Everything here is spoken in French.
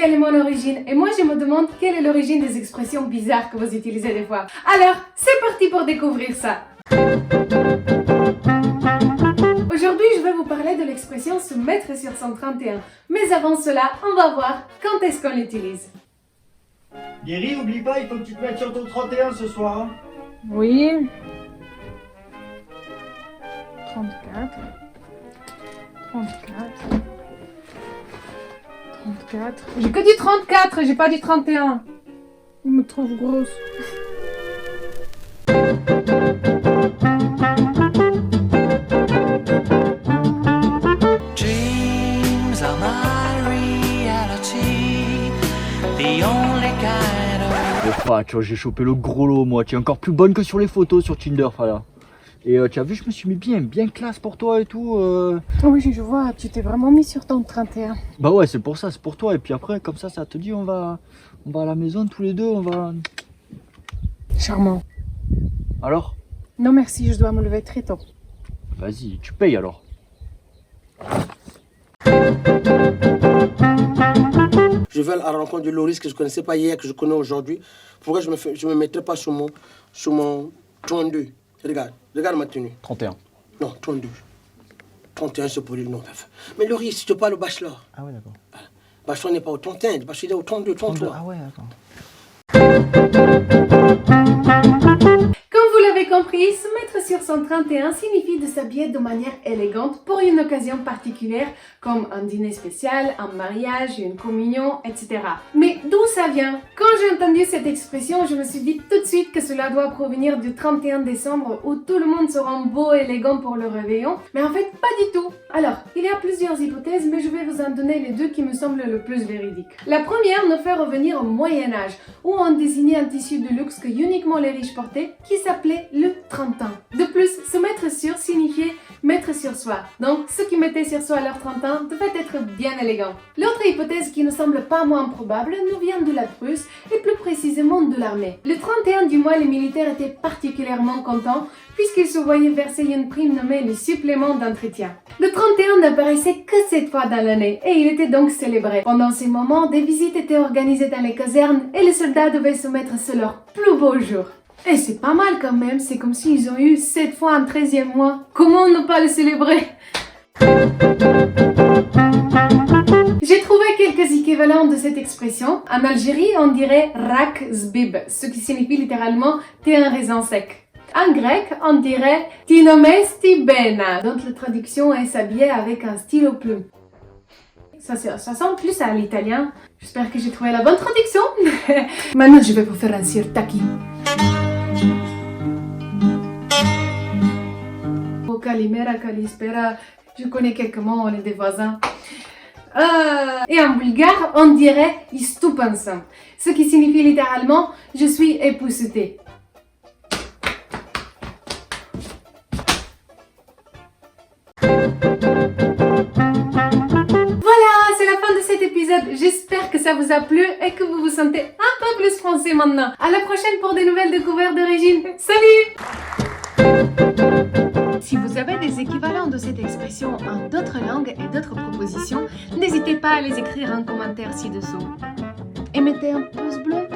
quelle est mon origine et moi je me demande quelle est l'origine des expressions bizarres que vous utilisez des fois. Alors, c'est parti pour découvrir ça. Aujourd'hui, je vais vous parler de l'expression se mettre sur son 31. Mais avant cela, on va voir quand est-ce qu'on l'utilise. Guéry, oublie pas, il faut que tu te mettes sur ton 31 ce soir. Hein. Oui. 34. 34. J'ai que dit 34, j'ai pas dit 31. Je me trouve grosse. Dreams are my reality, the only kind of... Enfin, tu vois, j'ai chopé le gros lot, moi. Tu es encore plus bonne que sur les photos sur Tinder, frère. Et tu as vu, je me suis mis bien classe pour toi et tout. Oui, je vois, tu t'es vraiment mis sur ton 31. Bah ouais, c'est pour ça, c'est pour toi. Et puis après, comme ça te dit, on va à la maison tous les deux, on va... Charmant. Alors? Non merci, je dois me lever très tôt. Vas-y, tu payes alors. Je vais à la rencontre de Loris que je ne connaissais pas hier, que je connais aujourd'hui. Pourquoi je me mettrais pas sur mon 32? Regarde ma tenue. 31. Non, 32. 31 c'est pour lui, non. Mais Loris, si tu parles au bachelor. Ah ouais, d'accord. Bachelor n'est pas au 31, le bachelor est au 32, 33. Ah ouais, d'accord. Comme vous l'avez compris, se mettre sur son 31 signifie de s'habiller de manière élégante pour une occasion particulière, comme un dîner spécial, un mariage, une communion, etc. Mais d'où ça vient? Quand j'ai entendu cette expression, je me suis dit tout de suite que cela doit provenir du 31 décembre où tout le monde se rend beau et élégant pour le réveillon, mais en fait pas du tout. Alors, il y a plusieurs hypothèses, mais je vais vous en donner les deux qui me semblent le plus véridiques. La première nous fait revenir au Moyen-Âge, où on désignait un tissu de luxe que uniquement les riches portaient, qui s'appelait le 30 ans. De plus, se mettre sur signifiait mettre sur soi. Donc, ceux qui mettaient sur soi leur 30 ans devaient être bien élégants. L'autre hypothèse qui ne semble pas moins probable nous vient de la Prusse et plus précisément de l'armée. Le 31 du mois, les militaires étaient particulièrement contents puisqu'ils se voyaient verser une prime nommée le supplément d'entretien. Le 31 n'apparaissait que 7 fois dans l'année et il était donc célébré. Pendant ces moments, des visites étaient organisées dans les casernes et les soldats devaient se mettre sur leur plus beau jour. Et c'est pas mal quand même, c'est comme s'ils ont eu 7 fois un 13e mois. Comment ne pas le célébrer? J'ai trouvé quelques équivalents de cette expression. En Algérie, on dirait rak zbib, ce qui signifie littéralement t'es un raisin sec. En grec, on dirait tinomesti bena, donc la traduction est s'habiller avec un stylo plume. Ça sent plus à l'italien. J'espère que j'ai trouvé la bonne traduction. Maintenant, je vais vous faire un sirtaki. Calimera, Calispera, je connais quelques mots, on est des voisins. Et en bulgare, on dirait istupansam, ce qui signifie littéralement je suis époussetée. Voilà, c'est la fin de cet épisode. J'espère que ça vous a plu et que vous vous sentez un peu plus français maintenant. À la prochaine pour de nouvelles découvertes d'origine. Salut! Si vous avez des équivalents de cette expression en d'autres langues et d'autres propositions, n'hésitez pas à les écrire en commentaire ci-dessous. Et mettez un pouce bleu.